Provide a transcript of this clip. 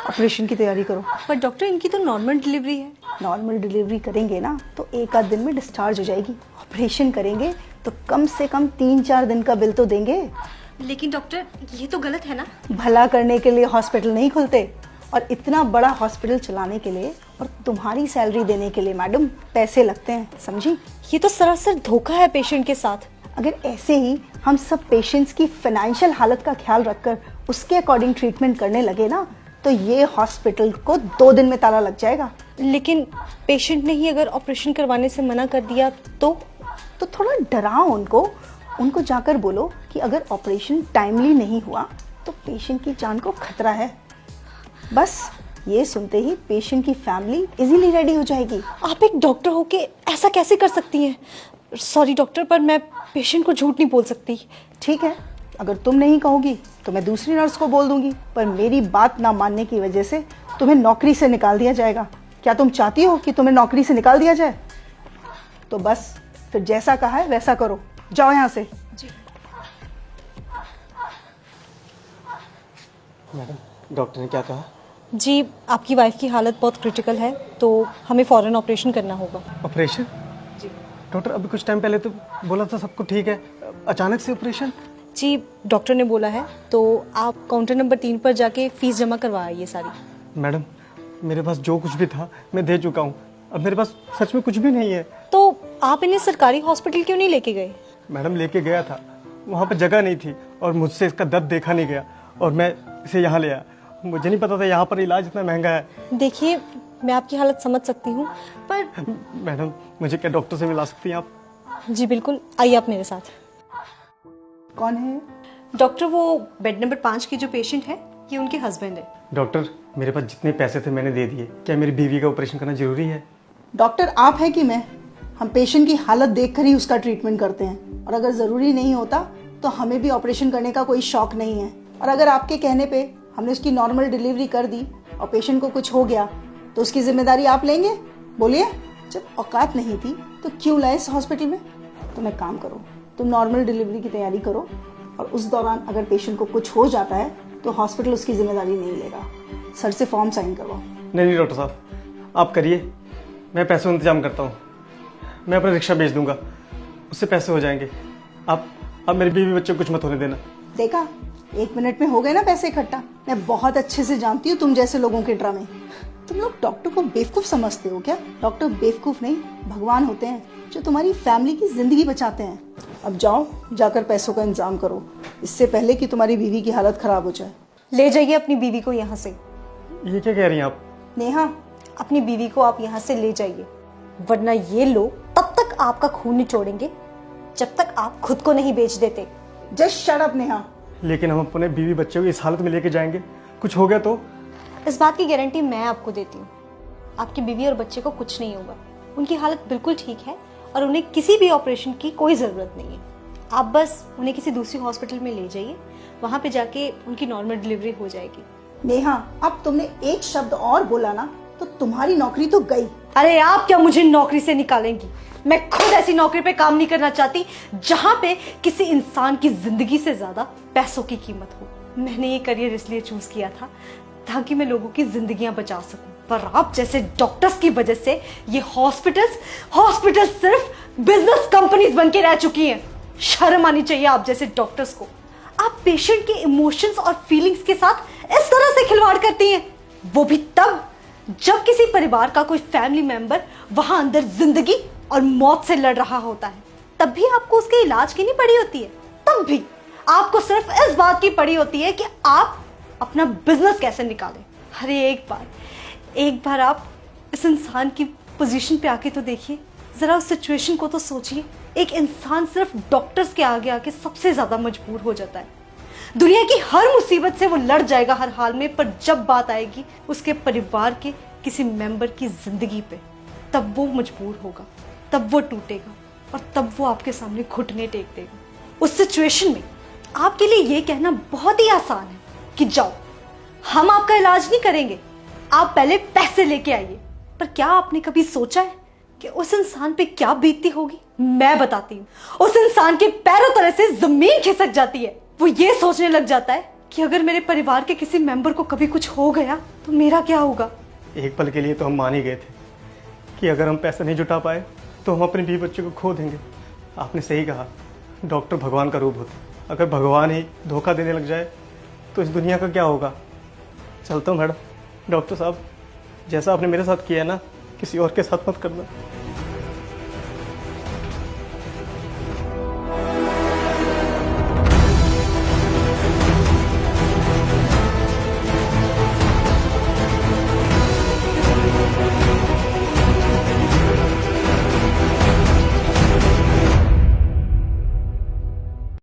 Operation की तैयारी करो। पर डॉक्टर इनकी तो नॉर्मल डिलीवरी है। नॉर्मल डिलीवरी करेंगे ना तो एक आध दिन में डिस्चार्ज हो जाएगी। ऑपरेशन करेंगे तो कम से कम 3-4 दिन का बिल तो देंगे। लेकिन डॉक्टर ये तो गलत है ना। भला करने के लिए हॉस्पिटल नहीं खुलते, और इतना बड़ा हॉस्पिटल चलाने के लिए और तुम्हारी सैलरी देने के लिए मैडम पैसे लगते हैं, समझी? ये तो सरासर धोखा है पेशेंट के साथ। अगर ऐसे ही हम सब पेशेंट्स की फाइनेंशियल हालत का ख्याल रखकर उसके अकॉर्डिंग ट्रीटमेंट करने लगे ना तो ये हॉस्पिटल को 2 दिन में ताला लग जाएगा। लेकिन पेशेंट ने ही अगर ऑपरेशन करवाने से मना कर दिया तो थोड़ा डराओ उनको जाकर बोलो कि अगर ऑपरेशन टाइमली नहीं हुआ तो पेशेंट की जान को खतरा है। बस ये सुनते ही पेशेंट की फैमिली इजीली रेडी हो जाएगी। आप एक डॉक्टर होके ऐसा कैसे कर सकती हैं? सॉरी डॉक्टर, पर मैं पेशेंट को झूठ नहीं बोल सकती। ठीक है, अगर तुम नहीं कहोगी तो मैं दूसरी नर्स को बोल दूंगी, पर मेरी बात ना मानने की वजह से तुम्हें नौकरी से निकाल दिया जाएगा। क्या तुम चाहती हो कि तुम्हें नौकरी से निकाल दिया जाए? तो बस फिर जैसा कहा है वैसा करो, जाओ यहाँ से। जी मैडम, डॉक्टर ने क्या कहा? जी, आपकी वाइफ की हालत बहुत क्रिटिकल है तो हमें फौरन ऑपरेशन करना होगा। ऑपरेशन? जी डॉक्टर अभी कुछ टाइम पहले तो बोला था सबको ठीक है, अचानक से ऑपरेशन? जी, डॉक्टर ने बोला है तो आप काउंटर नंबर 3 पर जाके फीस जमा करवाइए सारी। मैडम, मेरे पास जो कुछ भी था मैं दे चुका हूँ, अब मेरे पास सच में कुछ भी नहीं है। तो आप इन्हें सरकारी हॉस्पिटल क्यों नहीं लेके गए? मैडम, लेके गया था, वहाँ पर जगह नहीं थी और मुझसे इसका दर्द देखा नहीं गया और मैं इसे यहाँ ले आया। मुझे नहीं पता था यहाँ पर इलाज इतना महंगा है। देखिए, मैं आपकी हालत समझ सकती हूँ पर मैडम, मुझे क्या डॉक्टर से मिला सकती हैं आप? जी बिल्कुल, आइए आप मेरे साथ। कौन है? डॉक्टर, वो बेड नंबर 5 की जो पेशेंट है ये उनके हस्बैंड है। डॉक्टर, मेरे पास जितने पैसे थे मैंने दे दिए, क्या मेरी बीवी का ऑपरेशन करना जरूरी है? डॉक्टर आप है कि मैं? हम पेशेंट की हालत देखकर ही उसका ट्रीटमेंट करते हैं, और अगर जरूरी नहीं होता तो हमें भी ऑपरेशन करने का कोई शौक नहीं है। और अगर आपके कहने पे हमने उसकी नॉर्मल डिलीवरी कर दी और पेशेंट को कुछ हो गया तो उसकी जिम्मेदारी आप लेंगे? बोलिए, जब औकात नहीं थी तो क्यों लाए इस हॉस्पिटल में? तुम एक काम करो, तुम नॉर्मल डिलीवरी की तैयारी करो और उस दौरान अगर पेशेंट को कुछ हो जाता है तो हॉस्पिटल उसकी जिम्मेदारी नहीं लेगा। सर से फॉर्म साइन करवाओ। नहीं डॉक्टर साहब, आप करिए, मैं पैसों का इंतजाम करता हूँ। मैं अपना रिक्शा बेच दूंगा, उससे पैसे हो जाएंगे। आप मेरे बीवी बच्चे को कुछ मत होने देना। देखा, 1 मिनट में हो गए ना पैसे इकट्ठा। मैं बहुत अच्छे से जानती हूँ तुम जैसे लोगों के ड्रामे। तुम लोग डॉक्टर को बेवकूफ समझते हो क्या? डॉक्टर बेवकूफ नहीं, भगवान होते हैं जो तुम्हारी फैमिली की जिंदगी बचाते हैं। अब जाओ, जाकर पैसों का इंतजाम करो, इससे पहले कि तुम्हारी बीवी की हालत खराब हो जाए। ले जाइए अपनी बीवी को यहाँ से। ये क्या कह रही हैं आप? नेहा, अपनी बीवी को आप यहाँ से ले जाइए, वरना ये लोग तब तक आपका खून निचोड़ेंगे जब तक आप खुद को नहीं बेच देते। Just shut up Neha. लेकिन हम अपने बीवी बच्चे को इस हालत में लेके जाएंगे, कुछ हो गया तो? इस बात की गारंटी मैं आपको देती हूँ, आपकी बीवी और बच्चे को कुछ नहीं होगा। उनकी हालत बिल्कुल ठीक है और उन्हें किसी भी ऑपरेशन की कोई जरूरत नहीं है। आप बस उन्हें किसी दूसरी हॉस्पिटल में ले जाइए, वहां पे जाके उनकी नॉर्मल डिलीवरी हो जाएगी। नेहा, अब तुमने एक शब्द और बोला ना तो तुम्हारी नौकरी तो गई। अरे आप क्या मुझे नौकरी से निकालेंगी? मैं खुद ऐसी नौकरी पे काम नहीं करना चाहती जहां पे किसी इंसान की जिंदगी से ज्यादा पैसों की कीमत हो। मैंने ये करियर इसलिए चूज किया था ताकि मैं लोगों की जिंदगियां बचा सकूं, पर आप जैसे डॉक्टर्स की वजह से ये हॉस्पिटल्स सिर्फ बिजनेस कंपनीज बन के रह चुकी हैं। शर्म आनी चाहिए आप जैसे डॉक्टर्स को। आप पेशेंट के इमोशंस और फीलिंग्स के साथ इस तरह से खिलवाड़ करती हैं, वो भी तब जब किसी परिवार का कोई फैमिली मेंबर वहां अंदर जिंदगी और मौत से लड़ रहा होता है। तब भी आपको उसके इलाज की नहीं पड़ी होती है, तब भी आपको सिर्फ इस बात की पड़ी होती है कि आप अपना बिजनेस कैसे निकालें। अरे एक बार आप इस इंसान की पोजीशन पे आके तो देखिए, जरा उस सिचुएशन को तो सोचिए। एक इंसान सिर्फ डॉक्टर्स के आगे आके सबसे ज्यादा मजबूर हो जाता है। दुनिया की हर मुसीबत से वो लड़ जाएगा हर हाल में, पर जब बात आएगी उसके परिवार के किसी मेंबर की जिंदगी पे, तब वो मजबूर होगा, तब वो टूटेगा और तब वो आपके सामने घुटने टेक देगा। उस सिचुएशन में आपके लिए ये कहना बहुत ही आसान है कि जाओ, हम आपका इलाज नहीं करेंगे, आप पहले पैसे लेके आइए। पर क्या आपने कभी सोचा है कि उस इंसान पे क्या बीतती होगी? मैं बताती हूँ। उस इंसान के पैरों तले से जमीन खिसक जाती है। वो ये सोचने लग जाता है कि अगर मेरे परिवार के किसी मेंबर को कभी कुछ हो गया तो मेरा क्या होगा। एक पल के लिए तो हम मान ही गए थे कि अगर हम पैसा नहीं जुटा पाए तो हम अपने बीवी बच्चे को खो देंगे। आपने सही कहा, डॉक्टर भगवान का रूप होते। अगर भगवान ही धोखा देने लग जाए तो इस दुनिया का क्या होगा। चलता हूँ मैडम। डॉक्टर साहब, जैसा आपने मेरे साथ किया है ना, किसी और के साथ मत करना।